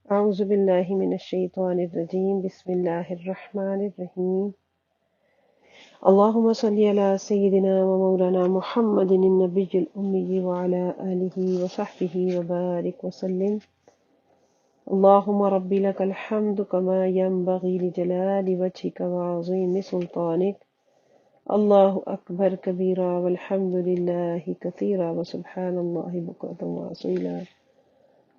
أعوذ بالله من الشيطان الرجيم بسم الله الرحمن الرحيم اللهم صل على سيدنا ومولانا محمد النبي الأمي وعلى آله وصحبه وبارك وسلم اللهم رب لك الحمد كما ينبغي لجلال وجهك وعظيم سلطانك الله أكبر كبيرا والحمد لله كثيرا وسبحان الله بكرة وأصيلا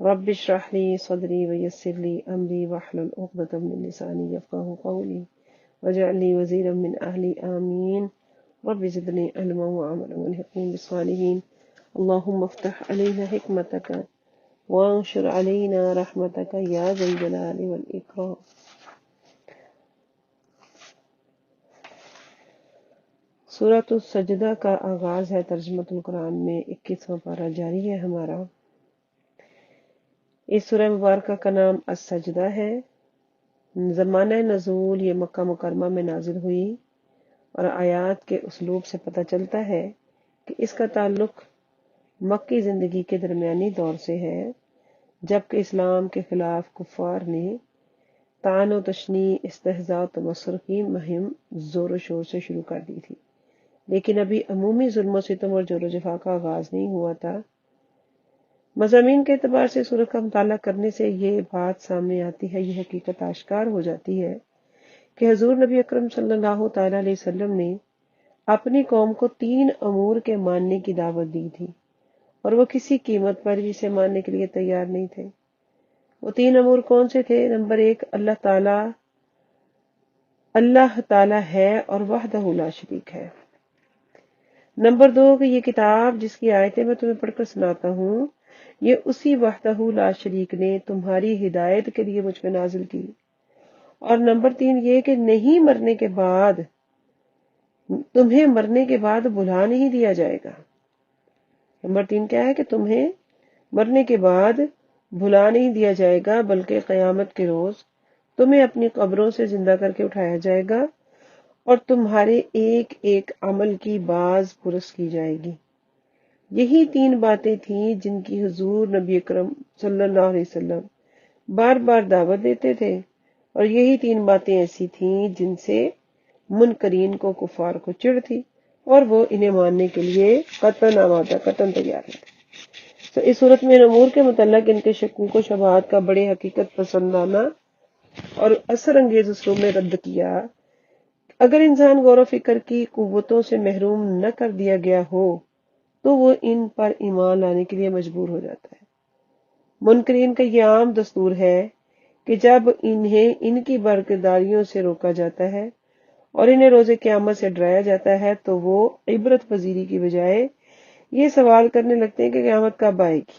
رب اشرح لي صدري ويسر لي أمري واحلل عقدة من لساني يفقهوا قولي واجعل لي وزيرا من أهلي آمين رب زدني علما وعملا والحقني بالصالحين اللهم افتح علينا حكمتك وانشر علينا رحمتك يا ذا الجلال والإكرام. سورۃ السجدہ کا آغاز ہے. ترجمۃ القرآن میں 21واں پارہ جاری ہے ہمارا. اس سورہ مبارکہ کا نام السجدہ ہے. زمانہ نزول یہ مکہ مکرمہ میں نازل ہوئی اور آیات کے اسلوب سے پتہ چلتا ہے کہ اس کا تعلق مکی زندگی کے درمیانی دور سے ہے، جبکہ اسلام کے خلاف کفار نے طعن و تشنیع، استہزاء و تمسخر کی مہم زور و شور سے شروع کر دی تھی، لیکن ابھی عمومی ظلم و ستم اور جور و جفا کا آغاز نہیں ہوا تھا. مضامین کے اعتبار سے سورت کا مطالعہ کرنے سے یہ بات سامنے آتی ہے، یہ حقیقت آشکار ہو جاتی ہے کہ حضور نبی اکرم صلی اللہ تعالی علیہ وسلم نے اپنی قوم کو 3 امور کے ماننے کی دعوت دی تھی اور وہ کسی قیمت پر بھی اسے ماننے کے لیے تیار نہیں تھے. وہ 3 امور کون سے تھے؟ نمبر 1، اللہ تعالی ہے اور وحدہ لا شریک ہے. نمبر 2 کہ یہ کتاب جس کی آیتیں میں تمہیں پڑھ کر سناتا ہوں، یہ اسی وحدہ لا شریک نے تمہاری ہدایت کے لیے مجھ پہ نازل کی. اور نمبر 3 یہ کہ نہیں مرنے کے بعد تمہیں مرنے کے بعد بھلا نہیں دیا جائے گا. نمبر 3 کیا ہے کہ تمہیں مرنے کے بعد بھلا نہیں دیا جائے گا، بلکہ قیامت کے روز تمہیں اپنی قبروں سے زندہ کر کے اٹھایا جائے گا اور تمہارے ایک ایک عمل کی باز پرس کی جائے گی. یہی 3 باتیں تھیں جن کی حضور نبی اکرم صلی اللہ علیہ وسلم بار بار دعوت دیتے تھے، اور یہی 3 باتیں ایسی تھیں جن سے منکرین کو، کفار کو چڑ تھی اور وہ انہیں ماننے کے لیے قطعاً آمادہ، قطعاً تیار ہے. تو اس صورت میں امور کے متعلق ان کے شکوک و شبہات کا بڑے حقیقت پسندانہ اور اثر انگیز اسلوب میں رد کیا. اگر انسان غور و فکر کی قوتوں سے محروم نہ کر دیا گیا ہو تو وہ ان پر ایمان لانے کے لیے مجبور ہو جاتا ہے. منکرین کا یہ عام دستور ہے کہ جب انہیں ان کی برکداریوں سے روکا جاتا ہے اور انہیں روز قیامت سے ڈرایا جاتا ہے تو وہ عبرت پذیری کی بجائے یہ سوال کرنے لگتے ہیں کہ قیامت کب آئے گی،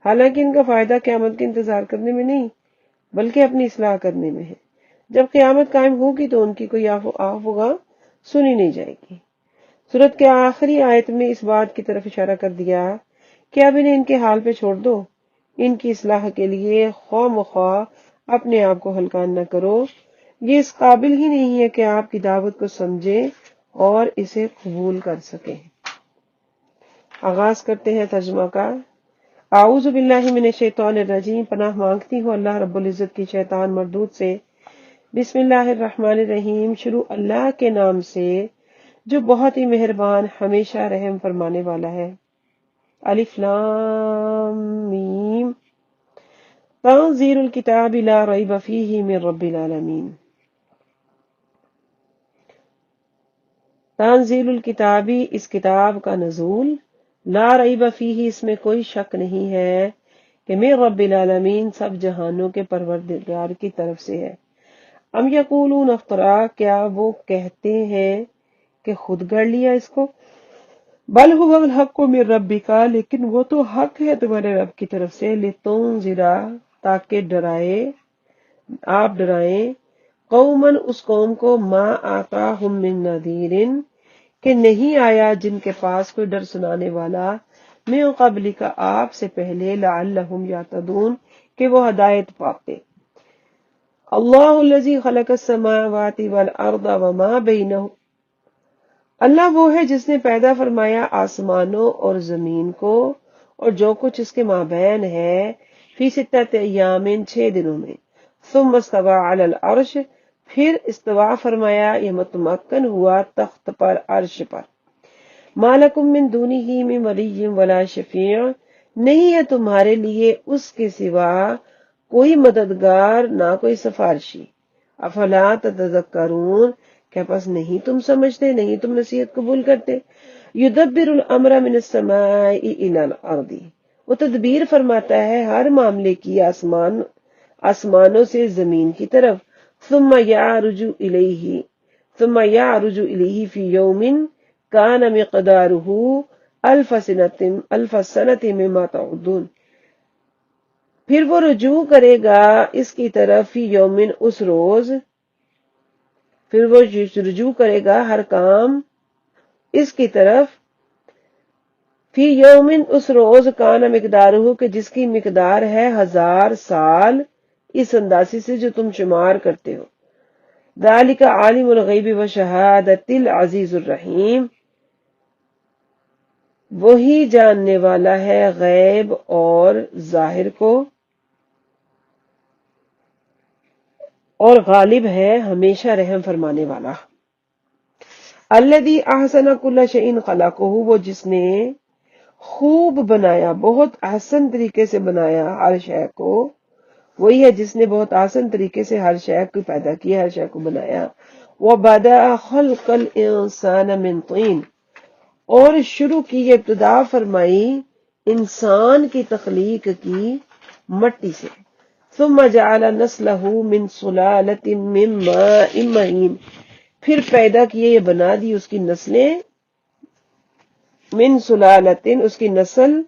حالانکہ ان کا فائدہ قیامت کے انتظار کرنے میں نہیں بلکہ اپنی اصلاح کرنے میں ہے. جب قیامت قائم ہوگی تو ان کی کوئی آفوگاں سنی نہیں جائے گی. سورت کے آخری آیت میں اس بات کی طرف اشارہ کر دیا کہ اب انہیں ان کے حال پہ چھوڑ دو، ان کی اصلاح کے لیے خواہ مخواہ اپنے آپ کو ہلکان نہ کرو. یہ اس قابل ہی نہیں ہے کہ آپ کی دعوت کو سمجھیں اور اسے قبول کر سکیں. آغاز کرتے ہیں ترجمہ کا. اعوذ باللہ من الشیطان الرجیم، پناہ مانگتی ہوں اللہ رب العزت کی شیطان مردود سے. بسم اللہ الرحمن الرحیم، شروع اللہ کے نام سے جو بہت ہی مہربان، ہمیشہ رحم فرمانے والا ہے. الف لام میم، تنزیل الکتاب لا ریب فیہ من رب العالمین. تنزیل الکتابی، اس کتاب کا نزول، لا ریب فیہ، اس میں کوئی شک نہیں ہے کہ من رب العالمین، سب جہانوں کے پروردگار کی طرف سے ہے. ام یقولون افترا، کیا وہ کہتے ہیں کہ خود گڑھ لیا اس کو، بل هو الحق من ربک، لیکن وہ تو حق ہے تمہارے رب کی طرف سے. لتنذرا، تاکہ ڈرائے، آپ ڈرائیں، قومن، اس قوم کو، ما آتاہم من نذیر، کہ نہیں آیا جن کے پاس کوئی ڈر سنانے والا، من قبلک، آپ سے پہلے، لعلہم یہتدون، کہ وہ ہدایت پاتے. اللہ الذی خلق السماوات والارض وما بینہم، اللہ وہ ہے جس نے پیدا فرمایا آسمانوں اور زمین کو اور جو کچھ اس کے مابین ہے. فی ستۃ ایام 6 دنوں میں، ثم استوى علی العرش پھر استوا فرمایا یا متمکن ہوا تخت پر، عرش پر۔ ما لکم من دونہ من ولی ولا شفیع نہیں ہے تمہارے لیے اس کے سوا کوئی مددگار نہ کوئی سفارشی۔ افلا تتذکرون کیا پس نہیں تم سمجھتے، نہیں تم نصیحت قبول کرتے۔ یدبر الامر من السماء الی الارض وہ تدبیر فرماتا ہے ہر معاملے کی آسمانوں سے زمین کی طرف۔ ثم یعرج الیہ فی یوم کان مقدارہ الف سنۃ مما تعدون پھر وہ رجوع کرے گا اس کی طرف، فی یومن اس روز، پھر وہ رجوع کرے گا ہر کام اس کی طرف، فی یومن اس روز، کان مقدارہ کہ جس کی مقدار ہے 1000 سال، اس اندازے سے جو تم شمار کرتے ہو۔ ذالک عالم الغیب وشہادۃ العزیز الرحیم وہی جاننے والا ہے غیب اور ظاہر کو، اور غالب ہے ہمیشہ رحم فرمانے والا۔ الذی احسن کل شیء خلقہ وہ جس نے خوب بنایا، بہت احسن طریقے سے بنایا ہر شے کو، وہی ہے جس نے بہت آسان طریقے سے ہر شے کو پیدا کیا، ہر شے کو بنایا۔ وَبَدَأَ خَلْقَ الْإِنسَانَ مِنْ طِينٍ اور شروع کی، ابتدا فرمائی انسان کی تخلیق کی مٹی سے۔ ثم جعل نسلہ من سلالۃ من ماء مہین پھر پیدا کیے، یہ بنا دی اس کی نسلیں، من سلالۃ اس کی نسل،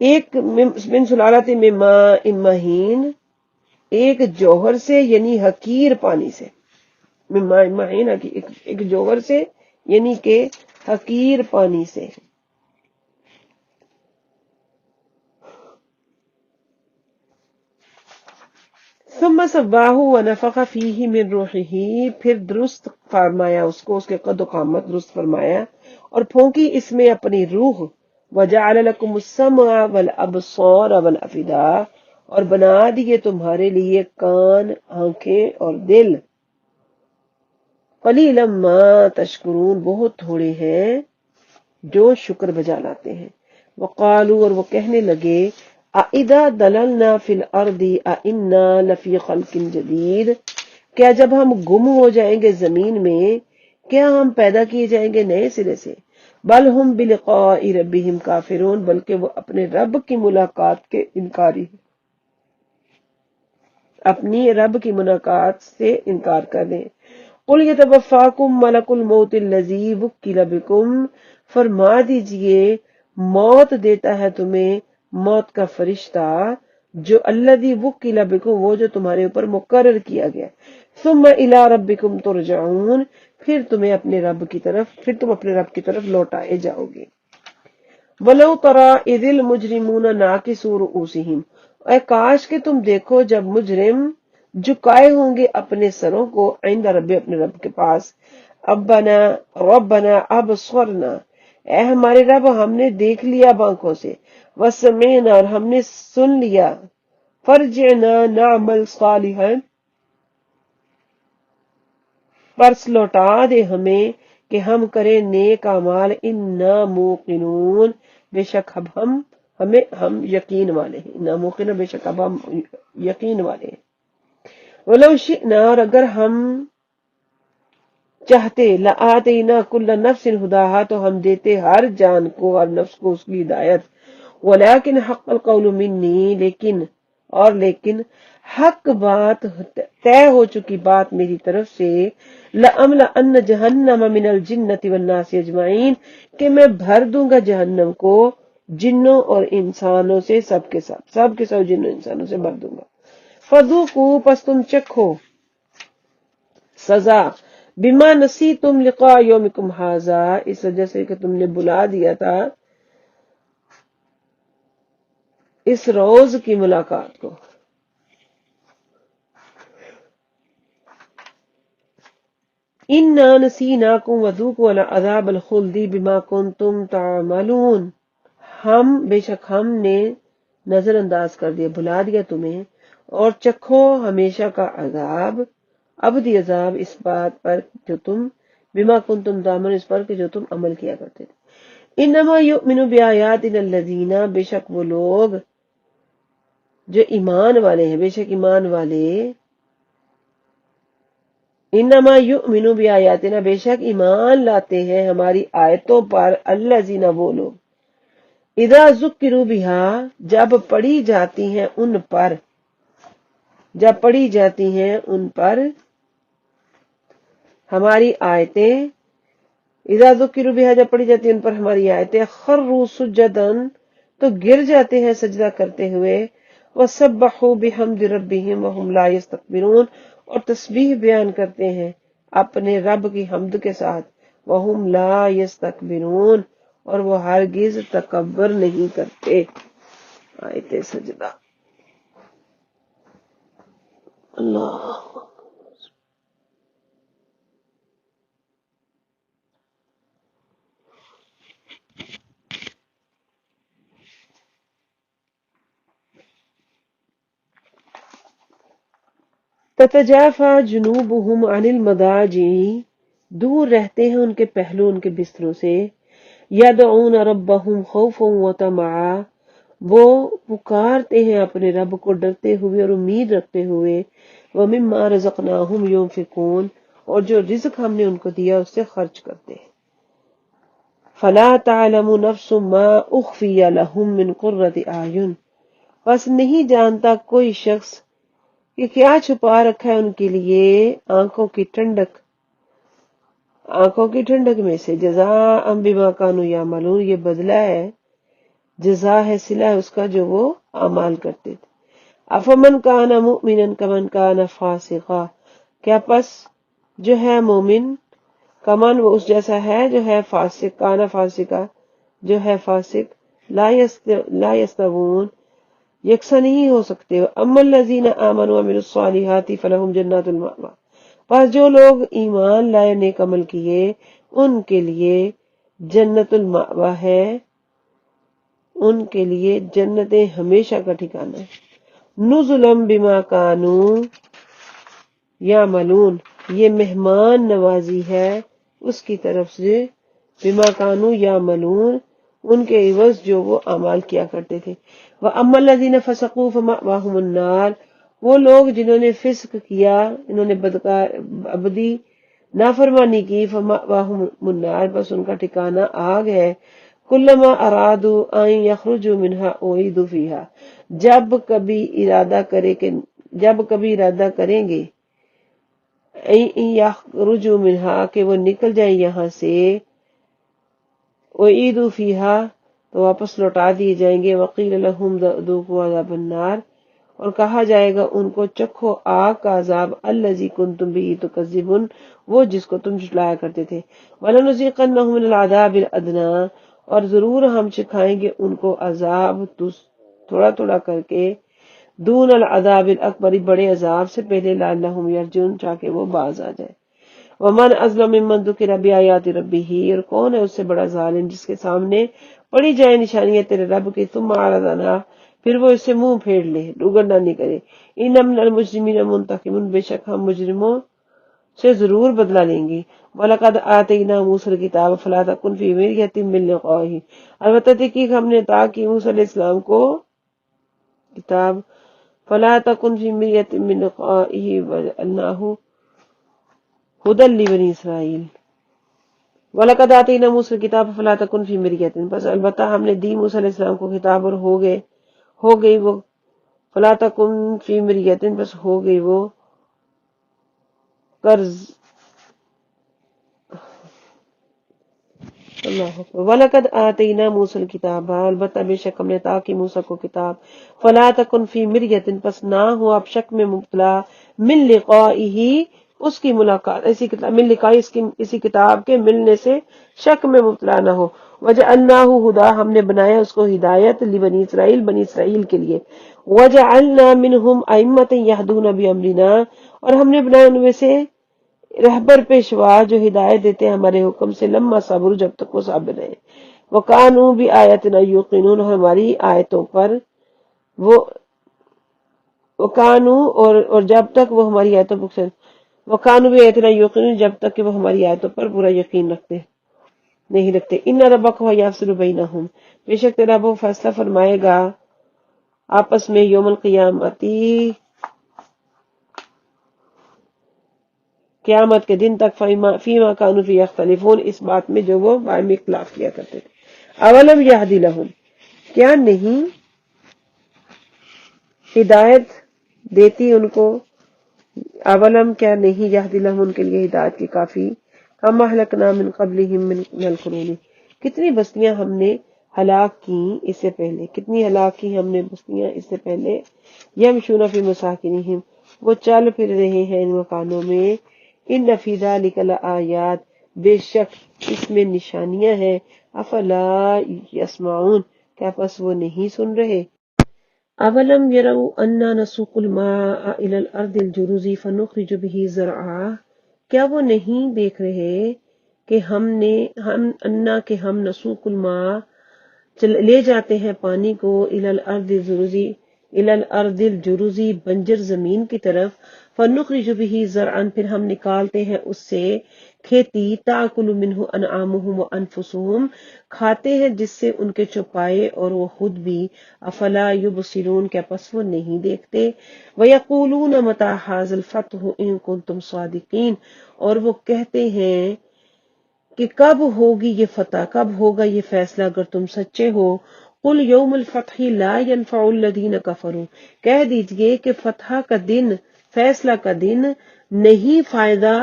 ایک من سلالۃ من ماء مہین ایک جوہر سے یعنی حقیر پانی سے، من ماء مہین ایک جوہر سے یعنی کہ حقیر پانی سے۔ ثم صباہ ونفخ فیہ من روحہ پھر درست فرمایا اس کو، اس کے قد و قامت درست فرمایا اور پھونکی اس میں اپنی روح۔ وجعل لکم السمع والابصار والافئدہ اور بنا دیے تمہارے لیے کان، آنکھیں اور دل۔ قلیلا ما تشکرون بہت تھوڑے ہیں جو شکر بجا لاتے ہیں۔ وقالوا اور وہ کہنے لگے، اَإِذَا ضَلَلْنَا فِي الْأَرْضِ أَإِنَّا لَفِي خَلْقٍ جَدِيدٍ کیا جب ہم گم ہو جائیں گے زمین میں، کیا ہم پیدا کیے جائیں گے نئے سرے سے؟ بل ہم بلقاء ربہم کافرون بلکہ وہ اپنے رب کی ملاقات کے انکاری ہیں، اپنی رب کی ملاقات سے انکار کر دیں۔ قل یتوفاکم ملک الموت الذی وکل بکم فرما دیجئے موت دیتا ہے تمہیں موت کا فرشتہ جو الذی وکل بکم وہ جو تمہارے اوپر مقرر کیا گیا۔ ثم الی ربکم ترجعون پھر تم اپنے رب کی طرف لوٹائے جاؤ گے۔ وَلَوْ تَرَىٰ إِذِ الْمُجْرِمُونَ نَاكِسُو رُءُوسِهِمْ اے کاش کہ تم دیکھو جب مجرم جھکائے ہوں گے اپنے سروں کو، عند رب اپنے رب کے پاس۔ ربنا ابصرنا اے ہمارے رب ہم نے دیکھ لیا آنکھوں سے، وسمعنا اور ہم نے سن لیا، فرجعنا نعمل صالحا پرس لوٹا دے ہمیں کہ ہم کریں نیک اعمال، انا موقنون بے شک ہم یقین والے ہیں، انا موقنون بے شک ہم یقین والے ہیں۔ ولو شئنا اور اگر ہم چاہتے، لآتینا کل نفس ہداہا تو ہم دیتے ہر جان کو، ہر نفس کو اس کی ہدایت۔ ولیکن حق القول منی لیکن حق بات طے ہو چکی بات میری طرف سے، لأملأن جہنم من الجنۃ والناس اجمعین کہ میں بھر دوں گا جہنم کو جنوں اور انسانوں سے، سب کے سب جنوں انسانوں سے بھر دوں گا۔ فذوقوا پس تم چکھو سزا، بما نسیتم لقاء یومکم ھذا اس وجہ سے کہ تم نے بلا دیا تھا اس روز کی ملاقات کو۔ انا نسیناکم وذوقوا عذاب الخلد بما کنتم تعملون بے شک ہم نے نظر انداز کر دیا، بھلا دیا تمہیں، اور چکھو ہمیشہ کا عذاب، ابدی عذاب، اس بات پر جو تم بما کنتم تعملون، اس پر کہ جو تم عمل کیا کرتے تھے۔ انما یؤمن بآیاتنا الذین، بے شک وہ لوگ جو ایمان والے ہیں، بے شک ایمان والے، انما یؤمن بآیاتنا، بے شک ایمان لاتے ہیں ہماری آیتوں پر، الذین، وہ لوگ، اذا ذکروا بہا، جب پڑھی جاتی ہیں ان پر، جب پڑھی جاتی ہیں ان پر ہماری آیتیں، اذا ذکروا بہا، جب پڑھی جاتی ہیں ان پر ہماری آیتیں، خروا سجدا، تو گر جاتے ہیں سجدہ کرتے ہوئے، وسبحوا بحمد ربہم وہم لا یستکبرون، اور تسبیح بیان کرتے ہیں اپنے رب کی حمد کے ساتھ، وہم لا یستکبرون، اور وہ ہرگز تکبر نہیں کرتے۔ آیت سجدہ، اللہ۔ تتجافى جنوبهم عن المضاجع، دور رہتے ہیں ان کے پہلو ان کے بستروں سے، یدعون ربهم خوفا وطمعا، وہ پکارتے ہیں اپنے رب کو ڈرتے ہوئے اور امید رکھتے ہوئے، ومما رزقناهم ينفقون، اور جو رزق ہم نے ان کو دیا اس سے خرچ کرتے ہیں۔ فلا تعلم نفس ما اخفی لهم من قرۃ اعین، بس نہیں جانتا کوئی شخص کہ کیا چھپا رکھا ہے ان کے لیے آنکھوں کی ٹھنڈک، آنکھوں کی ٹھنڈک میں سے، جزاء بما كانوا يعملون، یہ بدلہ ہے، جزا ہے، صلہ ہے اس کا جو وہ اعمال کرتے تھے۔ افمن كان مؤمنا كمن كان فاسقا، کیا پس جو ہے مومن، کمن وہ اس جیسا ہے جو ہے فاسق، کانا فاسقا جو ہے فاسق، لا یستوون، یکساں نہیں ہو سکتے۔ اما الذین آمنوا وعملوا الصالحات فلہم جنات المأوى، پس جو لوگ ایمان لائے نیک عمل کیے ان کے لیے جنت المأوى ہے، ان کے لیے جنتیں ہمیشہ کا ٹھکانہ ہے۔ نزلا بما كانوا یعملون، یہ مہمان نوازی ہے اس کی طرف سے، بما كانوا یعملون، ان کے عوض جو وہ اعمال کیا کرتے تھے۔ وَأَمَّا الَّذِينَ فَسَقُوا فَمَأْوَاهُمُ النَّارُ، وہ لوگ جنہوں نے فسق کیا، انہوں نے ابدی نافرمانی کی، فَمَأْوَاهُمُ النَّارُ، بس ان کا ٹھکانہ آگ ہے۔ كُلَّمَا أَرَادُوا أَن يَخْرُجُوا مِنْهَا أُعِيدُوا فِيهَا، جب کبھی ارادہ کریں گے أَن يَخْرُجُوا مِنْهَا، کہ وہ نکل جائیں یہاں سے، أُعِيدُوا فِيهَا، تو واپس لوٹا دیے جائیں گے، وقیل لہم ذوقوا عذاب النار، اور کہا جائے گا ان کو چکھو آگ کا عذاب، الذی کنتم بہ تکذبون، وہ جس کو تم جھٹلایا کرتے تھے۔ ولنذیقنہم من العذاب الادنی، اور ضرور ہم چکھائیں گے ان کو عذاب تھوڑا تھوڑا کر کے، دون العذاب الاکبر، بڑے عذاب سے پہلے، لعلہم یرجعون، تاکہ وہ باز آ جائے۔ ومن اظلم ممن ذکر بآیات ربہ، اور کون ہے اس سے بڑا ظالم جس کے سامنے پڑھی جائے نشانیاں تیرے رب کی، ثم اعرض عنہا، پھر وہ اس سے منہ پھیر لے، روگردانی نہیں کرے۔ ان من المجرمین منتقمون، بے شک ہم مجرموں سے ضرور بدلہ لیں گے۔ وَلَقَدْ آتَيْنَا مُوسَى الْكِتَابَ فَلَا تَكُنْ فِي مِرْيَةٍ مِّن لِقَائِهِ، البتہ تحقیق ہم نے عطا کی موسیٰ علیہ السلام کو کتاب، فَلَا تَكُنْ فِي مِرْيَةٍ مِّن لِقَائِهِ وَجَعَلْنَاهُ هُدًى لِبَنِي إِسْرَائِيلَ۔ وَلَقَدْ آتَيْنَا مُوسَى الْكِتَابَ فَلَا تَكُنْ فِي مِرْيَةٍ، بس البتہ ہم نے دی موسیٰ علیہ السلام کو کتاب اور ہو گئی وہ، فَلَا تَكُنْ فِي مِرْيَةٍ، بس ہو گئی وہ قرض، اللہ اکبر۔ وَلَقَدْ آتَيْنَا مُوسَى الْكِتَابَ، البتہ بے شک ہم نے عطا کی موسیٰ کو کتاب، فَلَا تَكُنْ فِي مِرْيَةٍ، پس نہ ہو آپ شک میں مبتلا، مِن لِقَائِهِ، اس کی ملاقات، ایسی کتاب، من لقائی، اسی کتاب کے ملنے سے شک میں مبتلا نہ ہو۔ وجعلناہ ہدا، ہم نے بنایا اس کو ہدایت، لبنی اسرائیل، بنی اسرائیل کے لیے۔ وجعلنا منہم ائمۃ یہدون بامرنا، اور ہم نے بنایا ان میں سے رہبر پیشوا جو ہدایت دیتے ہیں ہمارے حکم سے، لما صبروا، جب تک وہ صابر رہے، وکانوا بآیاتنا یوقنون، اور ہماری آیتوں پر وہ وکانو اور جب تک وہ ہماری آیتوں پر وکانو بھی اتنا یقین، جب تک کہ وہ ہماری آیتوں پر پورا یقین نہیں رکھتے۔ ان ربک ہوا یفصل بینہم، بے شک تیرا وہ فیصلہ فرمائے گا آپس میں یوم القیامتی، قیامت کے دن تک، فیما کانوا فیہ یختلفون، اس بات میں جو وہ باہم اختلاف کیا کرتے تھے۔ اولم یہدی لہم، کیا نہیں ہدایت دیتی ان کو، اولم کیا نہیں یہدی لہم ان کے لیے ہدایت کی کافی، کم اہلکنا من قبلہم من القرون، کتنی بستیاں ہم نے ہلاک کی اس سے پہلے، کتنی ہلاک کی ہم نے بستیاں اس سے پہلے، یمشون فی مساکنہم، وہ چل پھر رہے ہیں ان مکانوں میں، ان فی ذلک لآیات، بے شک اس میں نشانیاں ہیں، افلا یسمعون، کیا پس وہ نہیں سن رہے؟ اولم یروا انا نسوق الماء الى الارض الجرز فنخرج به زرعا، کیا وہ نہیں دیکھ رہے کہ ہم نسوق الماء لے جاتے ہیں پانی کو الى الارض الجرزی، بنجر زمین کی طرف، فنخرج به زرعا، پھر ہم نکالتے ہیں اس سے کھیتی، تاکل منہ انعامہم وانفسہم، کھاتے ہیں جس سے ان کے چوپائے اور وہ خود بھی، افلا یبصرون، کیا پس وہ نہیں دیکھتے؟ ویقولون متی ھذا الفتح ان کنتم صادقین، اور وہ کہتے ہیں کہ کب ہوگی یہ فتح، کب ہوگا یہ فیصلہ اگر تم سچے ہو۔ قل یوم الفتح لا ينفع الذین کفروا، کہہ دیجئے کہ فتح کا دن، فیصلہ کا دن نہیں فائدہ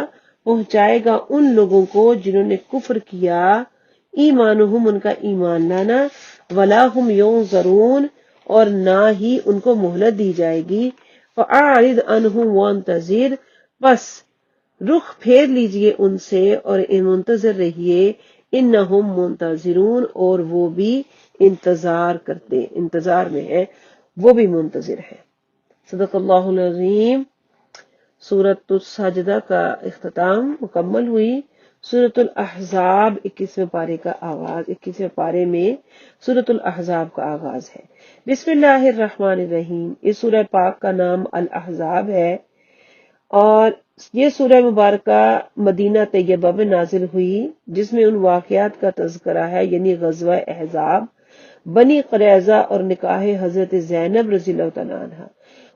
پہنچائے گا ان لوگوں کو جنہوں نے کفر کیا، ایمانہم، ان کا ایمان لانا، ولا ہم ینظرون، اور نہ ہی ان کو مہلت دی جائے گی، فاعرض عنہم وانتظر، بس رخ پھیر لیجئے ان سے اور منتظر رہیے، انہم منتظرون، اور وہ بھی انتظار میں ہے، وہ بھی منتظر ہے۔ صدق اللہ العظیم۔ سورۃ السجدہ کا اختتام مکمل ہوئی۔ سورۃ الاحزاب 21ویں پارے میں سورۃ الاحزاب کا آغاز ہے۔ بسم اللہ الرحمن الرحیم، اس سورہ پاک کا نام الاحزاب ہے، اور یہ سورہ مبارکہ مدینہ طیبہ میں نازل ہوئی، جس میں ان واقعات کا تذکرہ ہے، یعنی غزوہ احزاب، بنی قریظہ اور نکاح حضرت زینب رضی اللہ تعالیٰ عنہ۔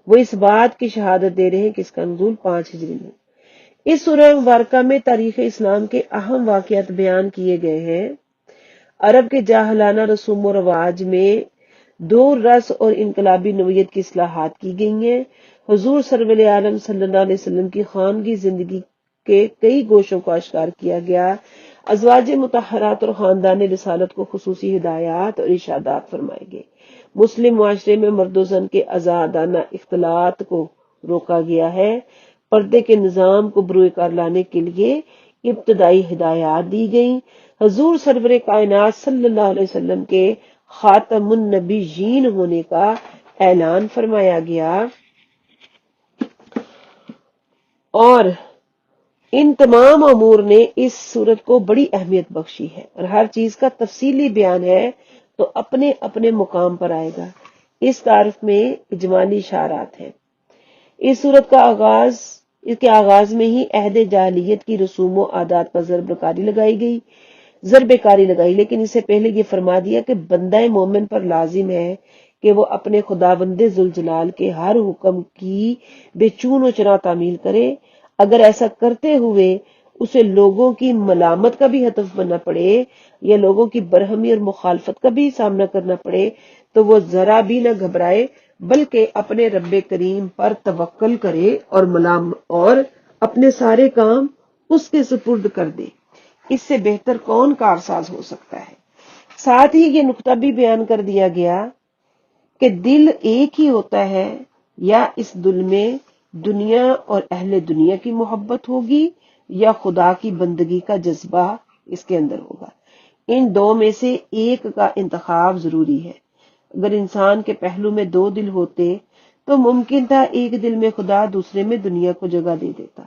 وہ اس بات کی شہادت دے رہے ہیں کہ اس کا نزول 5 ہجری میں۔ اس سورہ مبارکہ میں تاریخ اسلام کے اہم واقعات بیان کیے گئے ہیں۔ عرب کے جاہلانہ رسوم و رواج میں دور رس اور انقلابی نوعیت کی اصلاحات کی گئی ہیں۔ حضور سرور عالم صلی اللہ علیہ وسلم کی خانگی زندگی کے کئی گوشوں کو اشکار کیا گیا۔ ازواج مطہرات اور خاندان رسالت کو خصوصی ہدایات اور ارشادات فرمائے گئے۔ مسلم معاشرے میں مرد و زن کے آزادانہ اختلاط کو روکا گیا ہے۔ پردے کے نظام کو بروئے کار لانے کے لیے ابتدائی ہدایات دی گئیں۔ حضور سرور کائنات صلی اللہ علیہ وسلم کے خاتم النبیین ہونے کا اعلان فرمایا گیا، اور ان تمام امور نے اس صورت کو بڑی اہمیت بخشی ہے، اور ہر چیز کا تفصیلی بیان ہے تو اپنے اپنے مقام پر آئے گا۔ اس تعارف میں اجمالی اشارات ہیں۔ اس صورت کے آغاز میں ہی عہد جاہلیت کی رسوم و عادات پر ضرب کاری لگائی، لیکن اس سے پہلے یہ فرما دیا کہ بندہ مومن پر لازم ہے کہ وہ اپنے خداوند ذوالجلال کے ہر حکم کی بے چون و چرا تعمیل کرے۔ اگر ایسا کرتے ہوئے اسے لوگوں کی ملامت کا بھی ہدف بننا پڑے یا لوگوں کی برہمی اور مخالفت کا بھی سامنا کرنا پڑے تو وہ ذرا بھی نہ گھبرائے، بلکہ اپنے رب کریم پر توکل کرے اور اپنے سارے کام اس کے سپرد کر دے۔ اس سے بہتر کون کارساز ہو سکتا ہے؟ ساتھ ہی یہ نقطہ بھی بیان کر دیا گیا کہ دل ایک ہی ہوتا ہے، یا اس دل میں دنیا اور اہل دنیا کی محبت ہوگی یا خدا کی بندگی کا جذبہ اس کے اندر ہوگا۔ ان دو میں سے ایک کا انتخاب ضروری ہے۔ اگر انسان کے پہلو میں 2 دل ہوتے تو ممکن تھا ایک دل میں خدا، دوسرے میں دنیا کو جگہ دے دیتا،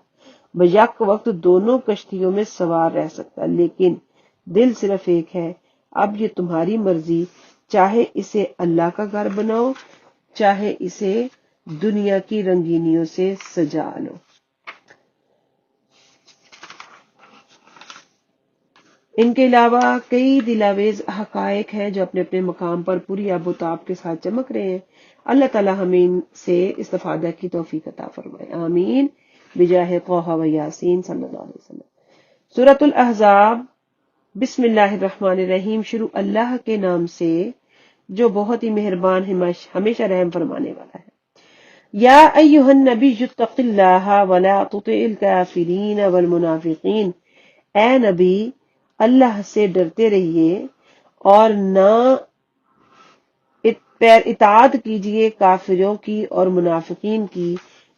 بیک وقت دونوں کشتیوں میں سوار رہ سکتا، لیکن دل صرف ایک ہے۔ اب یہ تمہاری مرضی، چاہے اسے اللہ کا گھر بناؤ چاہے اسے دنیا کی رنگینیوں سے سجا لو۔ ان کے علاوہ کئی دلاویز حقائق ہیں جو اپنے اپنے مقام پر پوری آب و تاب کے ساتھ چمک رہے ہیں۔ اللہ تعالی ہمیں ان سے استفادہ کی توفیق عطا فرمائے، آمین، بجاہ طہ و یاسین صلی اللہ علیہ وسلم۔ سورۃ الاحزاب، بسم اللہ الرحمن الرحیم، شروع اللہ کے نام سے جو بہت ہی مہربان ہمیشہ رحم فرمانے والا ہے۔ یا ایھا النبی اتق اللہ ولا تطع الکافرین والمنافقین، اے نبی اللہ سے ڈرتے رہیے اور نہ اطاعت کیجیے کافروں کی اور منافقین کی۔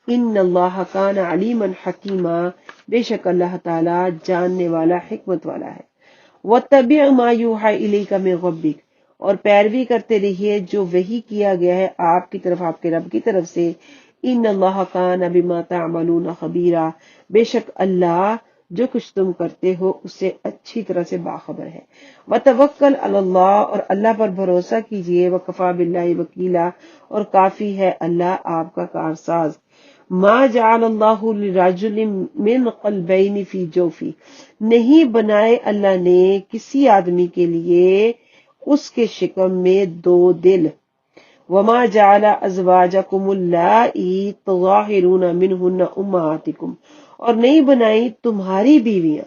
ان اللہ کان علیما حکیما، بے شک اللہ تعالی جاننے والا حکمت والا ہے۔ واتبع ما یوحی الیک من ربک، اور پیروی کرتے رہیے جو وحی کیا گیا ہے آپ کی طرف آپ کے رب کی طرف سے۔ ان اللہ کان بما تعملون خبیرا، بے شک اللہ جو کچھ تم کرتے ہو اس سے اچھی طرح سے باخبر ہے۔ وتوکل علی اللہ، اور اللہ پر بھروسہ کیجیے۔ وکفی باللہ وکیلا، اور کافی ہے اللہ آپ کا کارساز۔ ما جعل اللہ لرجل من قلبین فی جوفی، نہیں بنائے اللہ نے کسی آدمی کے لیے اس کے شکم میں دو دل۔ وما جعل ازواجکم اللائی تظاہرون منہن امہاتکم، اور نہیں بنائی تمہاری بیویاں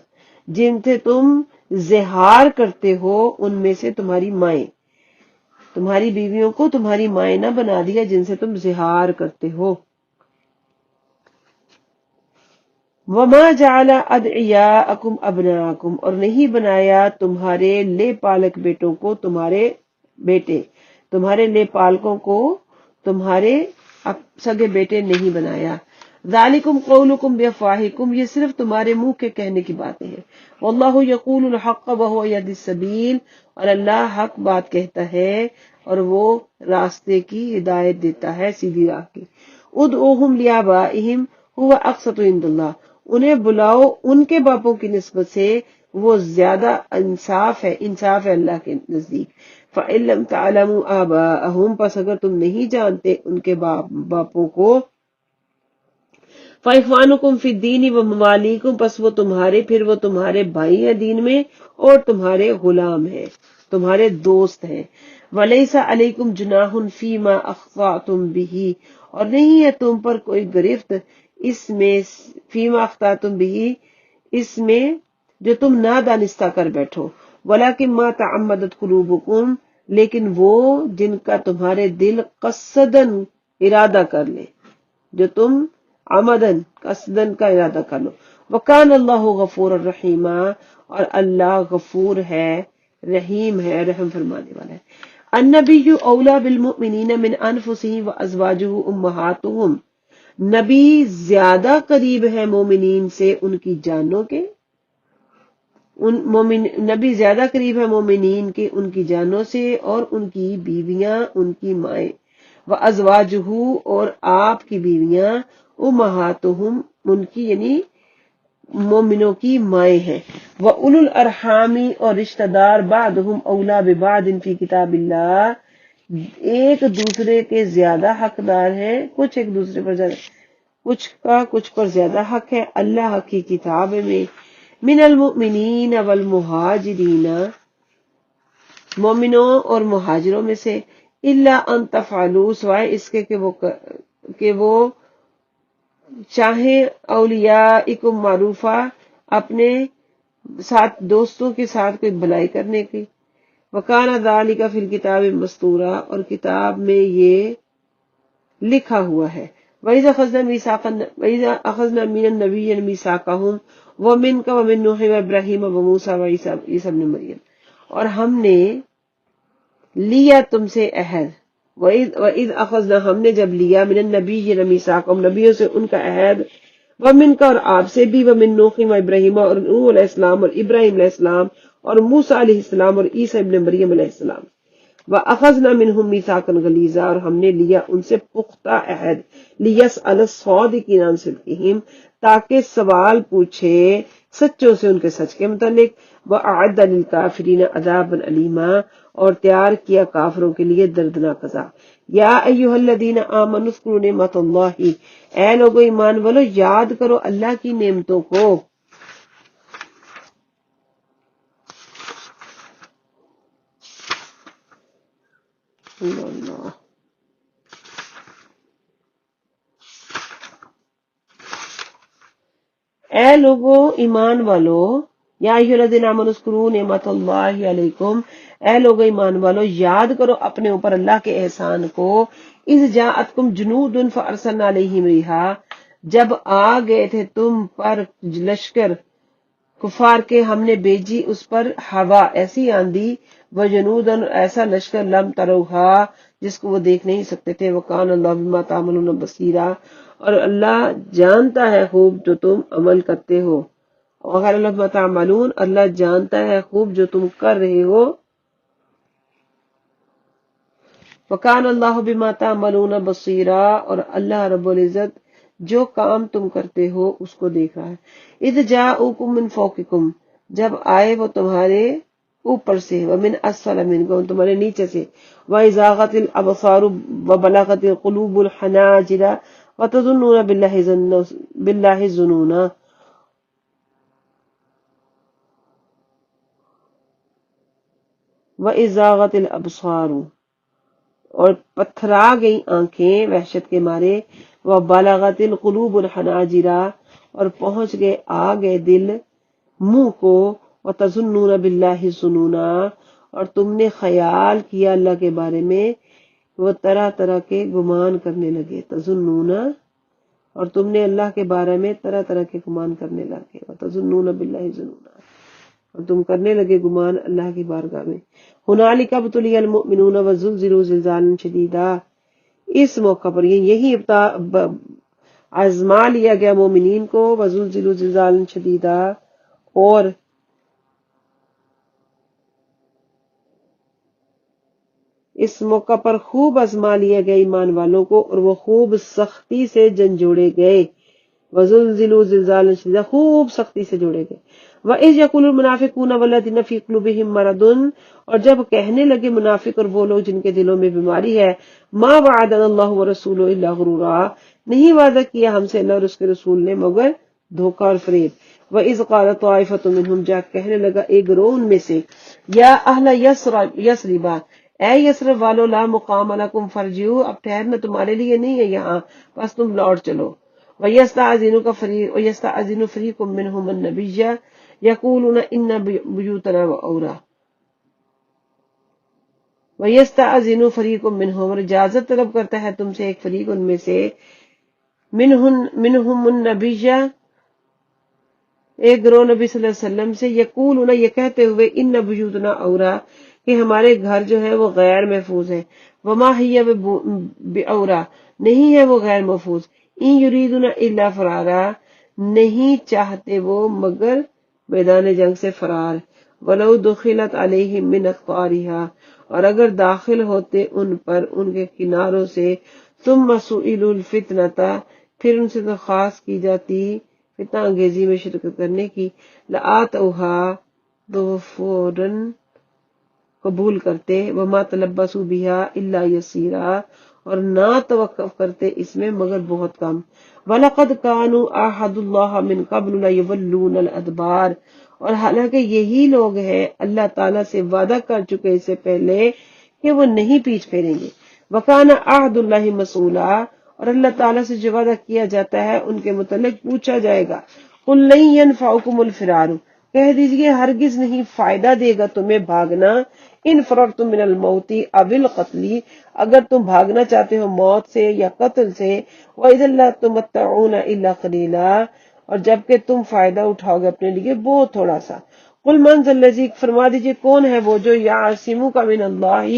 جن سے تم زہار کرتے ہو ان میں سے تمہاری مائیں، تمہاری بیویوں کو تمہاری مائیں نہ بنا دیا جن سے تم زہار کرتے ہو۔ وما جعل ادعیاءکم ابناءکم، اور نہیں بنایا تمہارے لے پالک بیٹوں کو تمہارے بیٹے، تمہارے لے پالکوں کو تمہارے سگے بیٹے نہیں بنایا۔ ذالکم قولکم بافواہکم، یہ صرف تمہارے منہ کے کہنے کی باتیں ہیں۔ واللہ یقول الحق وہو یہدی السبیل، اور اللہ حق بات کہتا ہے اور وہ راستے کی ہدایت دیتا ہے، سیدھی راہ کی۔ ادعوہم لآبائہم هو اقسط عند اللہ، انہیں بلاؤ ان کے باپوں کی نسبت سے وہ زیادہ انصاف ہے اللہ کے نزدیک۔ فإن لم تعلموا آباءہم، پس اگر تم نہیں جانتے ان کے باپوں کو، فإخوانکم فی الدین وموالیکم، پس وہ تمہارے بھائی ہیں دین میں اور تمہارے غلام ہیں، تمہارے دوست ہیں۔ ولیس علیکم جناح فیما اخطأتم بہ، اور نہیں ہے تم پر کوئی گرفت اس میں، فیما اخطأتم بہ، اس میں جو تم نادانستہ کر بیٹھو۔ ولکن ما تعمدت قلوبکم، لیکن وہ جن کا تمہارے دل قصدن ارادہ کر لے، جو تم عمدن قصدن کا ارادہ کر لو۔ وکان اللہ غفور الرحیم، اور اللہ غفور ہے، رحیم ہے، رحم فرمانے والا ہے۔ النبی اولا بالمؤمنین من انفسہم وازواجہ امہاتہم، نبی زیادہ قریب ہے مومنین سے ان کی جانوں کے، نبی زیادہ قریب ہے مومنین کے ان کی جانوں سے، اور ان کی بیویاں ان کی مائیں۔ وازواجہ، اور آپ کی بیویاں، امہاتہم ان کی یعنی مومنوں کی مائیں ہیں۔ وَأُولُو الْأَرْحَامِ، اور رشتہ دار، بعضہم اولا ببعض فی کتاب اللہ، ایک دوسرے کے زیادہ حقدار ہیں، کچھ ایک دوسرے پر زیادہ، کچھ پر زیادہ حق ہے اللہ کی کتاب میں۔ من المؤمنین والمہاجرین، مومنوں اور مہاجروں میں سے، الا ان تفعلوا، سوائے اس کے کہ وہ چاہیں، اولیاءکم معروفہ، اپنے ساتھ دوستوں کے ساتھ کوئی بھلائی کرنے کی۔ وکان ذالک فی الکتاب مستورا، اور کتاب میں یہ لکھا ہوا ہے۔ وَإِذَا أَخَذْنَا مِنَ النَّبِيِّينَ مِيثَاقَهُمْ وَمِنْكَ وَمِن نُوحٍ وَإِبْرَاهِيمَ وَمُوسَىٰ وَعِيسَىٰ ابْنِ مریم، اور ہم نے لیا تم سے عہد، وَإِذْ أَخَذْنَا، ہم نے جب لیا، مِنَ النَّبِيِّينَ مِيثَاقَهُمْ، نبیوں سے ان کا عہد، وَمِنْكَ، اور آپ سے بھی، وَمِن نُوحٍ وَإِبْرَاهِيمَ، اور نوح علیہ السلام اور ابراہیم علیہ السلام اور موسیٰ علیہ السلام اور عیسیٰ ابن مریم علیہ السلام۔ وَأَخَذْنَا مِنْهُمْ مِيثَاقًا غَلِيظًا، اور ہم نے لیا ان سے پختہ عہد، لِيَسْأَلَ الصَّادِقِينَ عَنْ صِدْقِهِمْ، تاکہ سوال پوچھے سچوں سے ان کے سچ کے متعلق۔ وَأَعَدَّ لِلْكَافِرِينَ عَذَابًا أَلِيمًا، اور تیار کیا کافروں کے لیے دردناک عذاب۔ یا ایھا الذین آمنوا اذکروا نعمت اللہ، اے لوگو ایمان والو یاد کرو اللہ کی نعمتوں کو. اللہ اے لوگو ایمان والو، یا ایھا الذین آمنوا اذکروا نعمت اللہ علیکم، اے لوگو ایمان والو یاد کرو اپنے اوپر اللہ کے احسان کو. اذ جاءتکم جنود فارسلنا علیہم ریحا، جب آ گئے تھے تم پر لشکر کفار کے، ہم نے بھیجی اس پر ہوا ایسی آندھی، وجنودن ایسا لشکر لم تروہا جس کو وہ دیکھ نہیں سکتے تھے. وکان اللہ بما تعملون بصیرا، اور اللہ جانتا ہے خوب جو تم عمل کرتے ہو. وغیر اللہ بما تعملون، اللہ جانتا ہے خوب جو تم کر رہے ہو. وکان اللہ بما تعملون بصیرا، اور اللہ رب العزت جو کام تم کرتے ہو اس کو دیکھ رہا ہے. اذ جاءوکم من فوقکم، جب آئے وہ تمہارے اوپر سے، ومن اسفل منکم، تمہارے نیچے سے. وَإِذْ زَاغَتِ الْأَبْصَارُ وَبَلَغَتِ الْقُلُوبُ الْحَنَاجِرَ وَتَظُنُّونَ بِاللَّهِ الظُّنُونَ. وَإِذْ زَاغَتِ الْأَبْصَارُ، اور پتھرا گئی آنکھیں وحشت کے مارے. وَبَلَغَتِ الْقُلُوبُ الْحَنَاجِرَ، اور پہنچ گئے آ گئے دل منہ کو. وَتَظُنُّونَ بِاللَّهِ الظُّنُونَ، اور تم نے خیال کیا اللہ کے بارے میں، وہ طرح طرح کے گمان کرنے لگے. تظنون، اور تم نے اللہ کے بارے میں طرح طرح کے گمان کرنے لگے. وَتَظُنُّونَ بِاللَّهِ الظُّنُونَ، اور تم کرنے لگے گمان اللہ کی بارگاہ میں. هُنَالِكَ ابْتُلِيَ الْمُؤْمِنُونَ وَزُلْزِلُوا زِلْزَالًا شَدِيدًا، اس موقع پر یہی آزما لیا گیا مومنین کو. وَزُلْزِلُوا زِلْزَالًا شَدِيدًا، اور اس موقع پر خوب آزما لیا گیا ایمان والوں کو، اور وہ خوب سختی سے جھنجھوڑے گئے. وَزُلْزِلُوا زِلْزَالًا شَدِيدًا، خوب سختی سے جوڑے گئے. وَإِذْ يَقُولُ الْمُنَافِقُونَ وَالَّذِينَ فِي قُلُوبِهِم مَّرَضٌ، اور جب کہنے لگے منافق اور وہ لوگ جن کے دلوں میں بیماری ہے. مَا وَعَدَنَا اللَّهُ وَرَسُولُهُ إِلَّا غُرُورًا، نہیں وعدہ کیا ہم سے اللہ اور اس کے رسول نے مگر دھوکہ اور فریب. وَإِذْ قَالَ طَائِفَةٌ مِّنْهُمْ، جب کہنے لگا ایک گروہ ان میں سے، یا اہل یثرب، اے یثرب والو، لا مقام لکم فارجعوا، اب ٹھہرنا تمہارے لیے نہیں ہے یہاں، بس تم لوٹ چلو. وَيَسْتَأْذِنُ فَرِيقٌ مِّنْهُمُ النَّبِيَّ يَقُولُونَ إِنَّ بُيُوتَنَا عَوْرَةٌ. وَيَسْتَأْذِنُ فَرِيقٌ مِّنْهُمْ، اور اجازت طلب کرتا ہے تم سے ایک فریق ان میں سے. منہم النبیّ، ایک گروہ نبی صلی اللہ علیہ وسلم سے. یقولون، یہ کہتے ہوئے، ان بیوتنا عورا، کہ ہمارے گھر جو ہے وہ غیر محفوظ ہے. وما ہی بعورا، نہیں ہے وہ غیر محفوظ. ان یریدون الا فرارا، نہیں چاہتے وہ مگر میدان جنگ سے فرار. ولو دخلت علیہم من اقطارها، اور اگر داخل ہوتے ان پر ان کے کناروں سے. ثم سئلوا الفتنۃ، پھر ان سے درخواست کی جاتی فتنہ انگیزی میں شرکت کرنے کی. لآتوها، تو وہ فوراً قبول کرتے. وما تلبسوا بها الا یسیرا، اور نہ توقف کرتے اس میں مگر بہت کم. وَلَقَدْ كَانُوا عَاهَدُوا اللَّهَ مِن قَبْلُ لَيُوَلُّونَ الْأَدْبَارَ، اور حالانکہ یہی لوگ ہیں اللہ تعالیٰ سے وعدہ کر چکے اس سے پہلے کہ وہ نہیں پیچھ پھیریں گے. وَكَانَ عَهْدُ اللَّهِ مَسْئُولًا، اور اللہ تعالیٰ سے جو وعدہ کیا جاتا ہے ان کے متعلق پوچھا جائے گا. قُل لَّن يَنفَعَكُمُ الْفِرَارُ، کہہ دیجئے ہرگز نہیں فائدہ دے گا تمہیں بھاگنا. ان فررتم من الموت او القتل، اگر تم بھاگنا چاہتے ہو موت سے یا قتل سے. وَإِذًا لَّا تُمَتَّعُونَ إِلَّا قَلِيلًا، اور جبکہ تم فائدہ اٹھاؤ گے اپنے لیے بہت تھوڑا سا. قُلْ مَنْ ذَا الَّذِي، فرما دیجئے کون ہے وہ جو یعصمک من اللہ،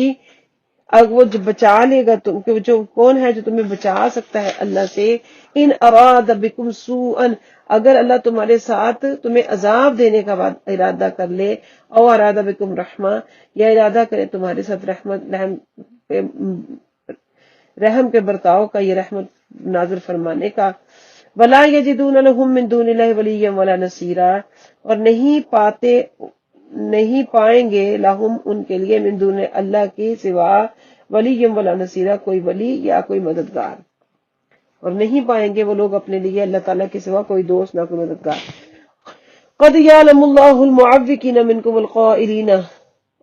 اگر وہ جو بچا لے گا تم، جو کون ہے جو تمہیں بچا سکتا ہے اللہ سے. ان اراد بکم سوءا، اگر اللہ تمہارے ساتھ تمہیں عذاب دینے کا ارادہ کر لے. او اراد بکم رحمہ، یا ارادہ کرے تمہارے ساتھ رحم کے برتاؤ کا، یہ رحمت نازل فرمانے کا. ولا یجدون لهم من دون اللہ ولیا ولا نصیرا، اور نہیں پائیں گے لہم ان کے لیے من دون اللہ کے سوا ولی ولا نصیرہ، کوئی ولی یا کوئی مددگار، اور نہیں پائیں گے وہ لوگ اپنے لیے اللہ تعالیٰ کے سوا کوئی دوست نہ کوئی مددگار۔ قد یعلم اللہ المعوقین منکم القائلین،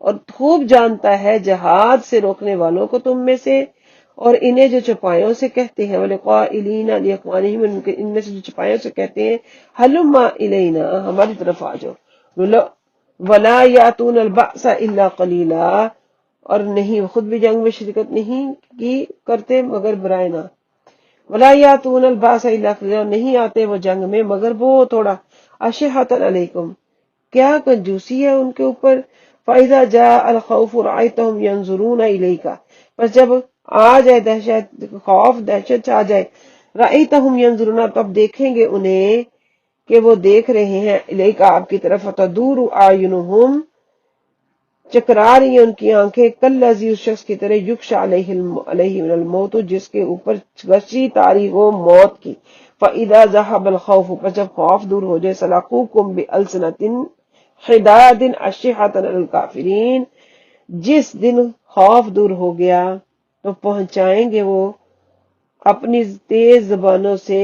اور خوب جانتا ہے جہاد سے روکنے والوں کو تم میں سے، اور انہیں جو چپایوں سے کہتے ہیں، ولقائلین لاخوانہم، ان میں سے جو چپایوں سے کہتے ہیں ہلم الینا، ہماری طرف آ جاؤ، ولا یاتون البأس الا قلیلا، اور نہیں وہ خود بھی جنگ میں شرکت نہیں کی کرتے مگر برائے نہ، ولا یاتون البأس الا قلیلا، نہیں آتے وہ جنگ میں مگر وہ تھوڑا، اشحۃ علیکم، کیا کنجوسی ہے ان کے اوپر، فَإِذَا جَاءَ الْخَوْفُ رَأَيْتَهُمْ يَنْظُرُونَ إِلَيْكَ، بس جب آ جائے دہشت، خوف دہشت آ جائے، رَأَيْتَهُمْ يَنْظُرُونَ، تب دیکھیں گے انہیں کہ وہ دیکھ رہے ہیں، إِلَيْكَ آپ کی طرف، تَدُورُ أَعْيُنُهُمْ، چکرا رہی ہیں ان کی آنکھیں، کالذی، اس شخص کی طرح، یغشی علیہ من الموت، جس کے اوپر غشی طاری ہو موت کی، فَإِذَا ذَهَبَ الْخَوْفُ، پس جب خوف دور ہو جائے، سَلَقُوكُمْ بِأَلْسِنَةٍ حداد اشحۃ علی الکافرین، جس دن خوف دور ہو گیا تو پہنچائیں گے وہ اپنی تیز زبانوں سے،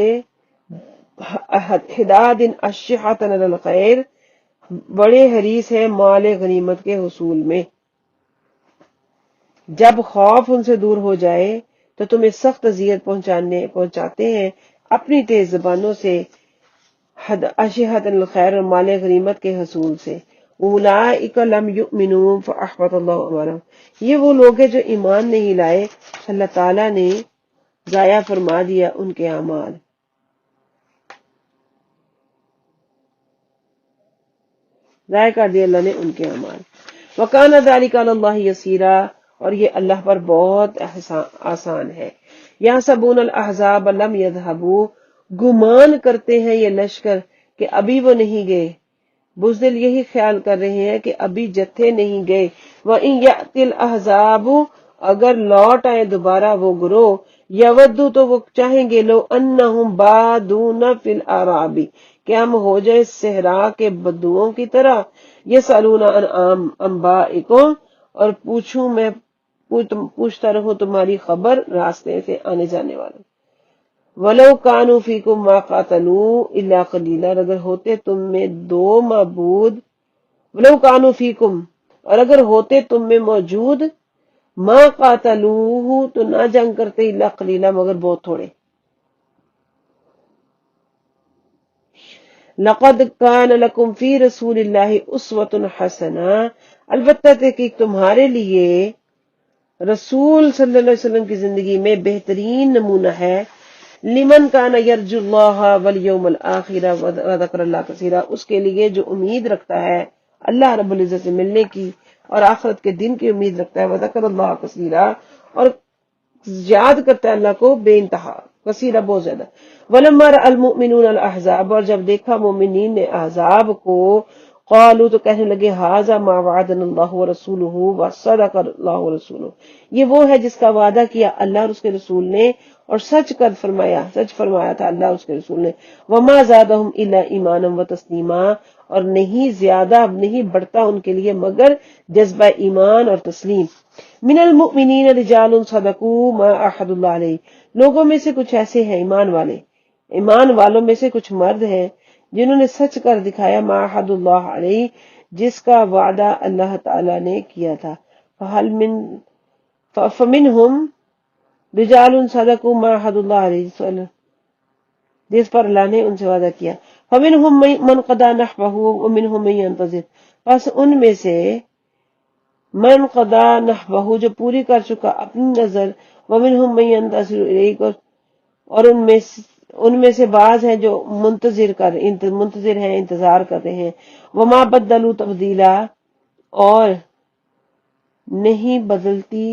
حداد اشحۃ علی الخیر، بڑے حریص ہیں مال غنیمت کے حصول میں۔ جب خوف ان سے دور ہو جائے تو تمہیں سخت اذیت پہنچاتے ہیں اپنی تیز زبانوں سے، اشحۃ الخیر، اور مال غنیمت کے حصول سے۔ اولئک لم یؤمنوا فاحبط اللہ اعمالهم، یہ وہ لوگ ہیں جو ایمان نہیں لائے، اللہ تعالیٰ نے ضائع فرما دیا ان کے اعمال، ضائع کر دیا اللہ نے ان کے اعمال۔ وکان ذلک علی اللہ یسیرا، اور یہ اللہ پر بہت آسان ہے۔ یحسبون الاحزاب لم یذهبوا، گمان کرتے ہیں یہ لشکر کہ ابھی وہ نہیں گئے، بزدل یہی خیال کر رہے ہیں کہ ابھی جتھے نہیں گئے، وَإِن يَأْتِ الْأَحْزَابُ، اگر لوٹ آئے دوبارہ وہ گروہ، یودو، تو وہ چاہیں گے، لو انہم بادون فی الاعراب، کہ ہم ہو جائے صحرا کے بدوؤں کی طرح، یسألون عن انبائکم، اور پوچھتا رہوں تمہاری خبر راستے سے آنے جانے والوں، وَلَوْ كَانُوا فِيكُمْ مَا قَاتَلُوا إِلَّا قَلِيلًا، اگر ہوتے تم میں دو معبود، وَلَوْ كَانُوا فِيكُمْ، اور اگر ہوتے تم میں موجود، مَا قَاتَلُوهُ، تو نہ جنگ کرتے، إِلَّا قَلِيلًا، مگر بہت تھوڑے۔ لَقَدْ كَانَ لَكُمْ فِي رَسُولِ اللَّهِ أُسْوَةٌ حَسَنَةٌ، البتہ تحقیق تمہارے لیے رسول صلی اللہ علیہ وسلم کی زندگی میں بہترین نمونہ ہے، لمن کان یرجو اللہ والیوم الآخر وذکر اللہ کثیرا، اس کے لیے جو امید رکھتا ہے اللہ رب العزت سے ملنے کی اور آخرت کے دن کی امید رکھتا ہے، وذکر اللہ کثیرا، اور یاد کرتا ہے اللہ کو بے انتہا، کثیرا بہت زیادہ۔ ولما رأى المؤمنون الاحزاب، اور جب دیکھا مومنین نے احزاب کو، قالوا، تو کہنے لگے، ھذا ما وعدنا اللہ ورسولہ وصدق اللہ ورسولہ، یہ وہ ہے جس کا وعدہ کیا اللہ اور اس کے رسول نے، اور سچ فرمایا تھا اللہ اور اس کے رسول نے۔ وما زادهم الا ایمانا وتسلیما، اور نہیں بڑھتا ان کے لیے مگر جذبہ ایمان اور تسلیم۔ من المؤمنین رجال صدقوا ما عاهدوا اللہ علیہ، لوگوں میں سے کچھ ایسے ہیں ایمان والوں میں سے کچھ مرد ہیں جنہوں نے سچ کر دکھایا ما عاهدوا اللہ علیہ، جس کا وعدہ اللہ تعالی نے کیا تھا۔ فمنہم رجال صدقوا ما عاهدوا اللہ علیہ، جس پر اللہ نے ان سے وعدہ کیا۔ فمنہم من قضى نحبه ومنہم من ينتظر، پس ان میں سے من قضى نحبه، جو پوری کر چکا اپنی نظر، ومنہم من ينتظر الیک، اور ان میں سے بعض ہیں جو منتظر ہیں، انتظار کر رہے ہیں۔ وما بدلوا تبدیلا، اور نہیں بدلتی،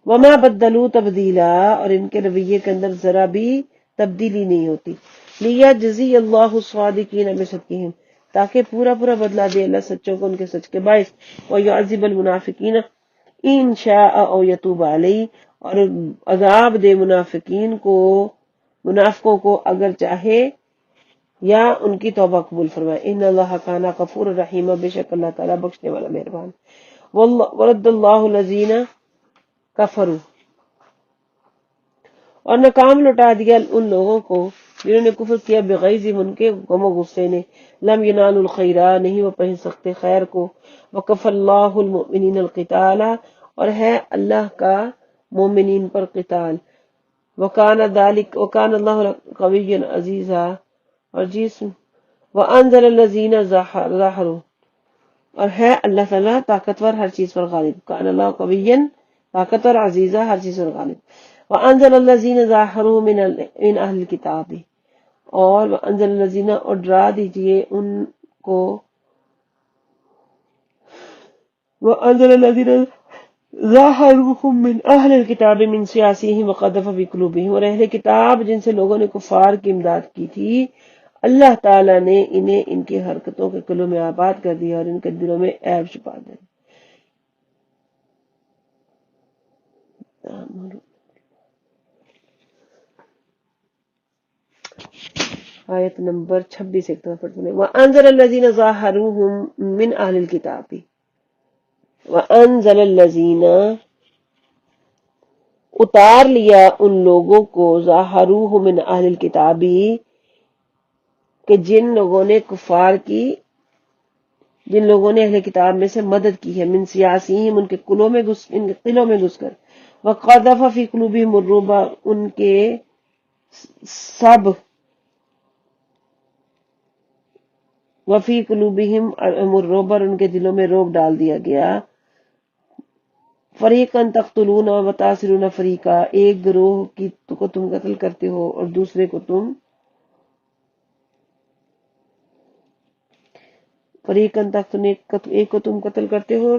وما بدلوا تبدیلا، اور ان کے رویے کے اندر ذرا بھی تبدیلی نہیں ہوتی۔ لیجزی اللہ الصادقین بصدقہم، تاکہ پورا بدلہ دے اللہ سچوں کو ان کے سچ کے باعث، ویعذب المنافقین ان شاء او یتوب علیہ، اور عذاب دے منافقوں کو اگر چاہے یا ان کی توبہ قبول فرمائے۔ ان اللہ کان غفور رحیم، بے شک اللہ تعالیٰ بخشنے والا مہربان۔ ورد اللہ الذین کفروا، اور ناکام لوٹا دیا ان لوگوں کو جنہوں نے کفر کیا، بغیظہم ان کے غم و غصے نے، لم ینالوا الخیرا نہیں وہ پہنچ سکتے خیر کو، وکف اللہ المؤمنین القتال اور ہے اللہ کا مومنین پر قتال، وکان اللہ قوی عزیزا اور وانزل الذین ظاہروا اور ہے اللہ تعالیٰ طاقتور ہر چیز پر غالب، کان اللہ قوی طاقتور عزیزا ہر چیز پر غالب، وانزل الذین ظاہروا من اہل الکتاب اور وانزل الذین اور ڈرا دیجئے ان کو، وانزل الذین ظاہروہم من اہل الکتاب من سیاسیہم وقذف فی قلوبہم اور اہل کتاب جن سے لوگوں نے کفار کی امداد کی تھی، اللہ تعالیٰ نے انہیں ان کی حرکتوں کے قلوب میں آباد کر دیا اور ان کے دلوں میں عیب چھپا دیا۔ آیت نمبر 26 ایک دفعہ پڑھتے ہیں، وَأَنزَلَ الَّذِينَ ظَاهَرُوهُم مِّنْ أَهْلِ الْكِتَابِ، وَأَنزَلَ الَّذِينَ اتار لیا ان لوگوں کو، ظَاهَرُوهُم مِّنْ أَهْلِ الْكِتَابِ کہ جن لوگوں نے کفار کی، جن لوگوں نے اہل کتاب میں سے مدد کی ہے، من سیاسیہم ان کے قلوں میں ان کے قلوں میں گھس کر، وَقَذَفَ فِي قُلُوبِهِمُ الرُّعْبَ ان کے سب، وفی قلوبہم الرعب ان کے دلوں میں روب ڈال دیا گیا، فریقاً تقتلون و تاسرون فریقا ایک گروہ کو تم قتل کرتے ہو اور دوسرے کو تم، فریقاً تقتلون ایک کو تم قتل کرتے ہو،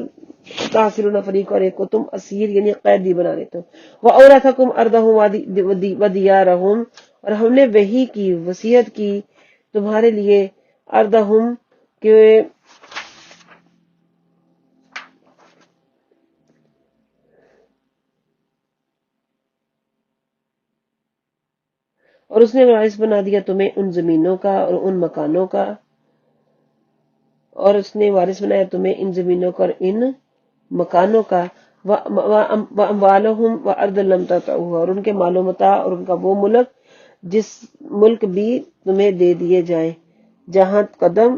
تاسرون فریق اور ایک کو تم اسیر یعنی قیدی بنا لیتے ہو، وَأَوْرَثَكُمْ أَرْضَهُمْ وَدِيَارَهُمْ اور ہم نے وحی کی وصیت کی تمہارے لیے، اردہم کہ اور اس نے وارث بنا دیا تمہیں ان زمینوں کا اور ان مکانوں کا، اور اس نے وارث بنایا تمہیں ان زمینوں کا اور ان مکانوں کا، وَأَمْوَالَهُمْ وَأَرْضًا لَمْ تَطَئُوهَا اور ان کے مال و متاع اور ان کا وہ ملک جس ملک بھی تمہیں دے دیے جائیں، جہاں قدم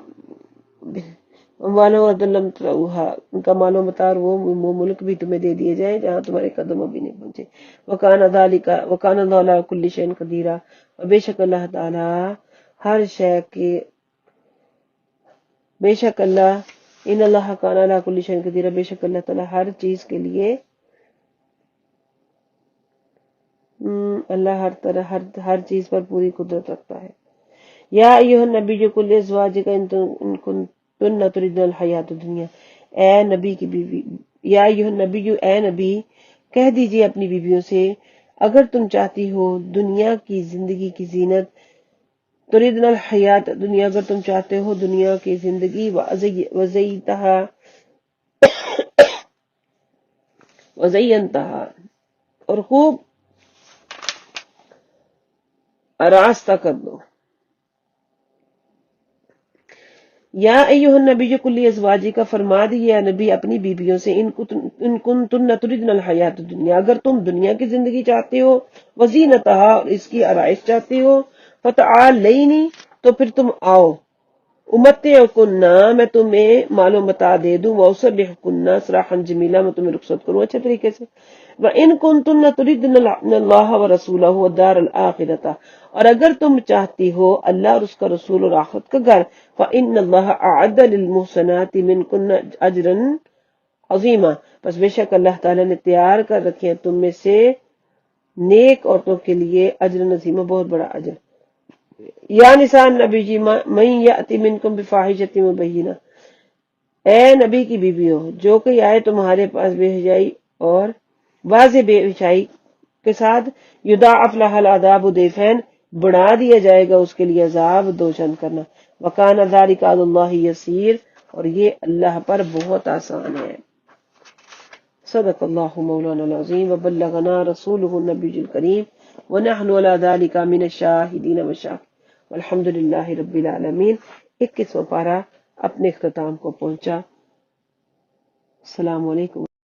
اموالہم وَأَرْضًا لَمْ تَطَئُوهَا ان کا مال و متاع اور وہ ملک بھی تمہیں دے دیے جائیں جہاں تمہارے قدم ابھی نہیں پہنچے، وَكَانَ اللَّهُ عَلَىٰ كُلِّ شَيْءٍ قَدِيرًا اور بے شک اللہ تعالیٰ ہر شے کے، بے شک اللہ، ان اللہ کان علی کل شیء قدیر بے شک اللہ تعالیٰ ہر چیز کے لیے، اللہ ہر چیز پر پوری قدرت رکھتا ہے۔ یا ایھا النبی قل ازواجک ان کنتن تردن الحیات الدنیا اے نبی کی بیوی، یا ایھا النبی اے نبی کہہ دیجئے اپنی بیویوں سے، اگر تم چاہتی ہو دنیا کی زندگی کی زینت، تردن الحیات دنیا اگر تم چاہتے ہو دنیا کی زندگی، وزینتہا اور خوب آراستہ کر دو، یا ایھا النبی قل ازواجک فرما دیے نبی اپنی بیویوں سے، ان کنتن تردن الحیات الدنیا اگر تم دنیا کی زندگی چاہتے ہو، وزینتہا اور اس کی آرائش چاہتے ہو، فتعالین تو پھر تم آؤ، امتعکن میں تمہیں مال و متاع دے دوں، واسرحکن سراحا جمیلا میں تمہیں رخصت کروں اچھے طریقے سے، وان کنتن تردن اللہ ورسولہ والدار الآخرۃ اور اگر تم چاہتی ہو اللہ اور اس کا رسول اور آخرت کا گھر، فإن اللہ اعد للمحسنات منکن اجرا عظیما پس بے شک اللہ تعالیٰ نے تیار کر رکھے ہیں تم میں سے نیک عورتوں کے لیے اجر عظیما بہت بڑا اجر۔ یا نساء النبی جی من یأتی منکم بفاحشۃ مبینہ اے نبی کی بیویوں جو کوئی آئے تمہارے پاس بے حیائی اور واضح بے حیائی کے ساتھ، یضاعف لها العذاب ضعفین بڑھا دیا جائے گا اس کے لیے عذاب دو چند کرنا، وکان ذلک علی اللہ یسیر اور یہ اللہ پر بہت آسان ہے۔ صدق اللہ مولانا العظیم وبلغنا رسولہ النبی الکریم ونحن علی ذلک من الشاہدین والشاکرین والحمد للہ رب العالمین۔ 21واں پارہ اپنے اختتام کو پہنچا۔ السلام علیکم.